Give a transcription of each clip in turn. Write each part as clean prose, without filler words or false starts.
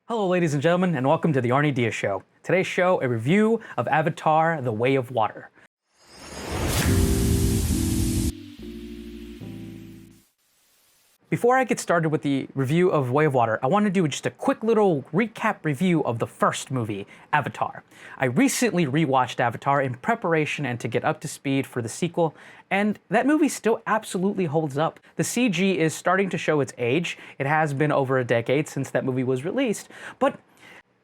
Hello ladies and gentlemen, and welcome to the Arnie Diaz Show. Today's show, a review of Avatar: The Way of Water. Before I get started with the review of Way of Water, I want to do just a quick little recap review of the first movie, Avatar. I recently rewatched Avatar in preparation and to get up to speed for the sequel, and that movie still absolutely holds up. The CG is starting to show its age. It has been over a decade since that movie was released, but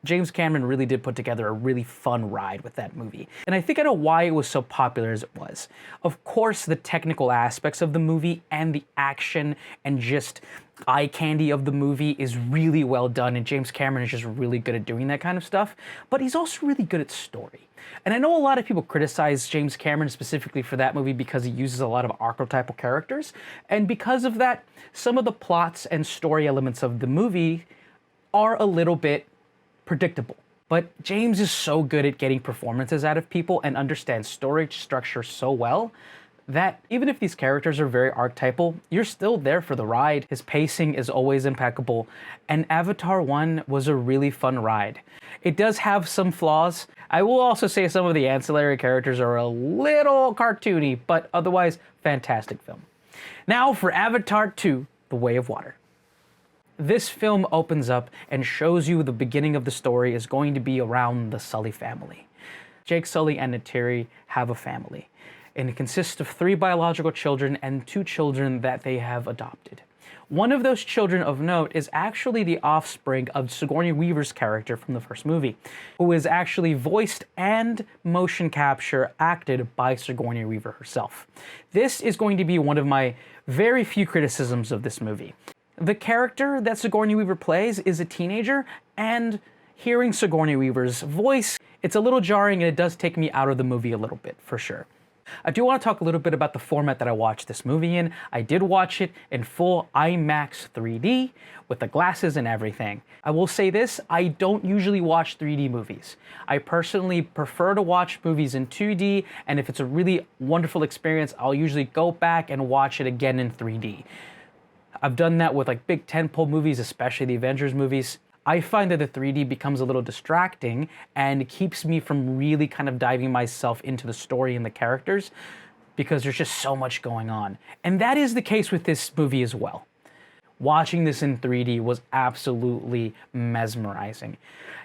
James Cameron really did put together a really fun ride with that movie. And I think I know why it was so popular as it was. Of course, the technical aspects of the movie and the action and just eye candy of the movie is really well done, and James Cameron is just really good at doing that kind of stuff, but he's also really good at story. And I know a lot of people criticize James Cameron specifically for that movie because he uses a lot of archetypal characters, and because of that, some of the plots and story elements of the movie are a little bit predictable. But James is so good at getting performances out of people and understands story structure so well that even if these characters are very archetypal, you're still there for the ride. His pacing is always impeccable, and Avatar 1 was a really fun ride. It does have some flaws. I will also say some of the ancillary characters are a little cartoony, but otherwise, fantastic film. Now for Avatar 2, The Way of Water. This film opens up and shows you the beginning of the story is going to be around the Sully family. Jake Sully and Neytiri have a family, and it consists of 3 biological children and 2 children that they have adopted. One of those children of note is actually the offspring of Sigourney Weaver's character from the first movie, who is actually voiced and motion capture acted by Sigourney Weaver herself. This is going to be one of my very few criticisms of this movie. The character that Sigourney Weaver plays is a teenager, and hearing Sigourney Weaver's voice, it's a little jarring, and it does take me out of the movie a little bit, for sure. I do want to talk a little bit about the format that I watched this movie in. I did watch it in full IMAX 3D with the glasses and everything. I will say this, I don't usually watch 3D movies. I personally prefer to watch movies in 2D, and if it's a really wonderful experience, I'll usually go back and watch it again in 3D. I've done that with like big tentpole movies, especially the Avengers movies. I find that the 3D becomes a little distracting and keeps me from really kind of diving myself into the story and the characters because there's just so much going on. And that is the case with this movie as well. Watching this in 3D was absolutely mesmerizing.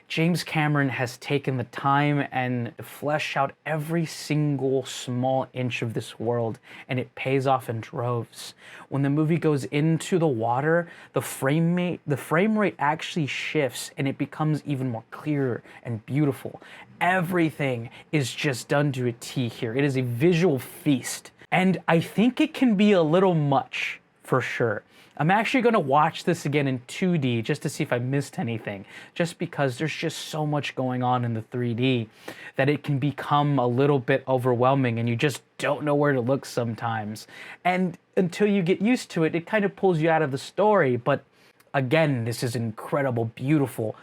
James Cameron has taken the time and fleshed out every single small inch of this world, and it pays off in droves. When the movie goes into the water, the frame rate actually shifts, and it becomes even more clear and beautiful. Everything is just done to a T here. It is a visual feast, and I think it can be a little much, for sure. I'm actually going to watch this again in 2D just to see if I missed anything, just because there's just so much going on in the 3D that it can become a little bit overwhelming and you just don't know where to look sometimes. And until you get used to it, it kind of pulls you out of the story. But again, this is an incredible, beautiful,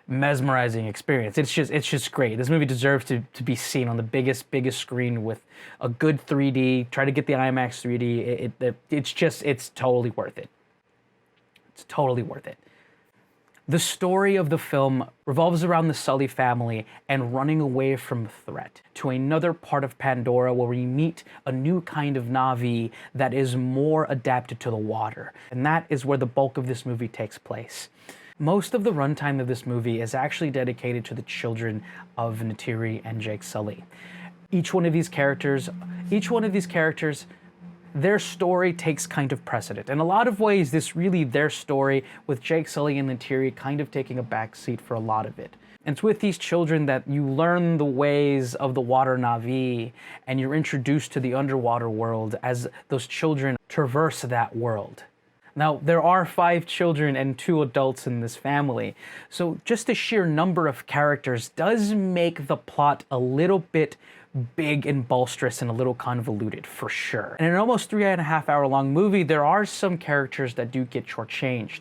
mesmerizing experience. It's just great. This movie deserves to be seen on the biggest screen with a good 3D. Try to get the IMAX 3D. It's totally worth it. It's totally worth it. The story of the film revolves around the Sully family and running away from threat to another part of Pandora where we meet a new kind of Na'vi that is more adapted to the water. And that is where the bulk of this movie takes place. Most of the runtime of this movie is actually dedicated to the children of Neytiri and Jake Sully. Each one of these characters, their story takes kind of precedent. In a lot of ways, this really their story, with Jake Sully and Neytiri kind of taking a backseat for a lot of it. And it's with these children that you learn the ways of the water Na'vi, and you're introduced to the underwater world as those children traverse that world. Now, there are 5 children and 2 adults in this family, so just the sheer number of characters does make the plot a little bit big and bolsterous and a little convoluted, for sure. In an almost 3.5 hour long movie, there are some characters that do get shortchanged,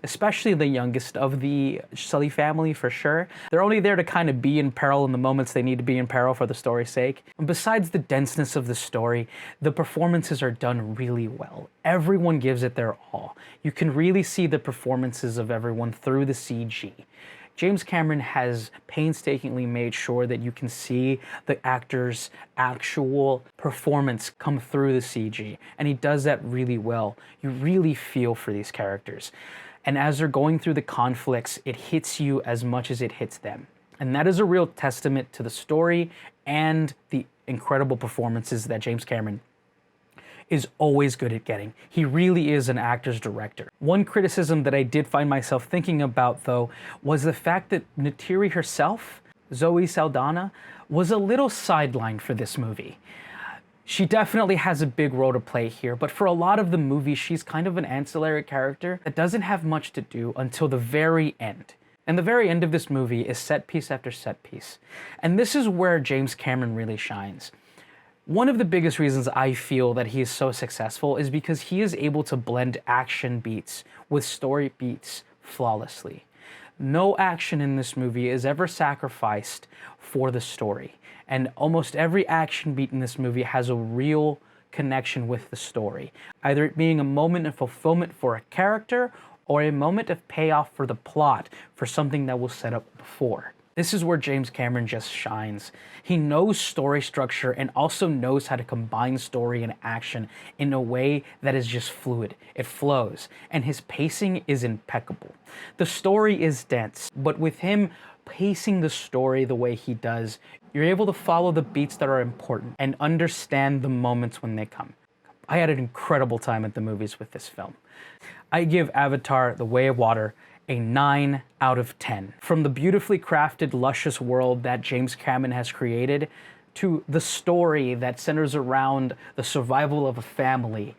especially the youngest of the Sully family, for sure. They're only there to kind of be in peril in the moments they need to be in peril for the story's sake. And besides the denseness of the story, the performances are done really well. Everyone gives it their all. You can really see the performances of everyone through the CG. James Cameron has painstakingly made sure that you can see the actor's actual performance come through the CG, and he does that really well. You really feel for these characters. And as they're going through the conflicts, it hits you as much as it hits them. And that is a real testament to the story and the incredible performances that James Cameron is always good at getting. He really is an actor's director. One criticism that I did find myself thinking about, though, was the fact that Neytiri herself, Zoe Saldana, was a little sidelined for this movie. She definitely has a big role to play here, but for a lot of the movie, she's kind of an ancillary character that doesn't have much to do until the very end. And the very end of this movie is set piece after set piece. And this is where James Cameron really shines. One of the biggest reasons I feel that he is so successful is because he is able to blend action beats with story beats flawlessly. No action in this movie is ever sacrificed for the story. And almost every action beat in this movie has a real connection with the story, either it being a moment of fulfillment for a character or a moment of payoff for the plot for something that was set up before. This is where James Cameron just shines. He knows story structure and also knows how to combine story and action in a way that is just fluid. It flows, and his pacing is impeccable. The story is dense, but with him pacing the story the way he does, you're able to follow the beats that are important and understand the moments when they come. I had an incredible time at the movies with this film. I give Avatar: The Way of Water a 9 out of 10. From the beautifully crafted, luscious world that James Cameron has created, to the story that centers around the survival of a family,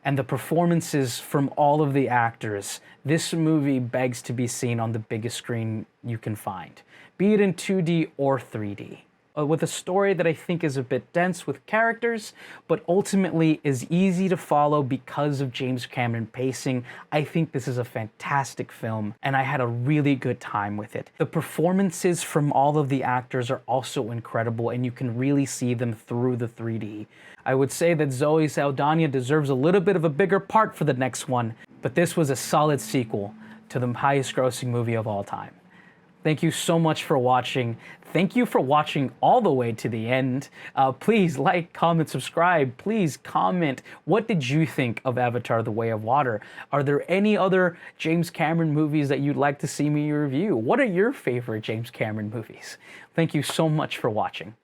and the performances from all of the actors, this movie begs to be seen on the biggest screen you can find, be it in 2D or 3D. With a story that I think is a bit dense with characters, but ultimately is easy to follow because of James Cameron pacing. I think this is a fantastic film, and I had a really good time with it. The performances from all of the actors are also incredible, and you can really see them through the 3D. I would say that Zoe Saldana deserves a little bit of a bigger part for the next one, but this was a solid sequel to the highest grossing movie of all time. Thank you so much for watching. Thank you for watching all the way to the end. Please like, comment, subscribe. Please comment. What did you think of Avatar: The Way of Water? Are there any other James Cameron movies that you'd like to see me review? What are your favorite James Cameron movies? Thank you so much for watching.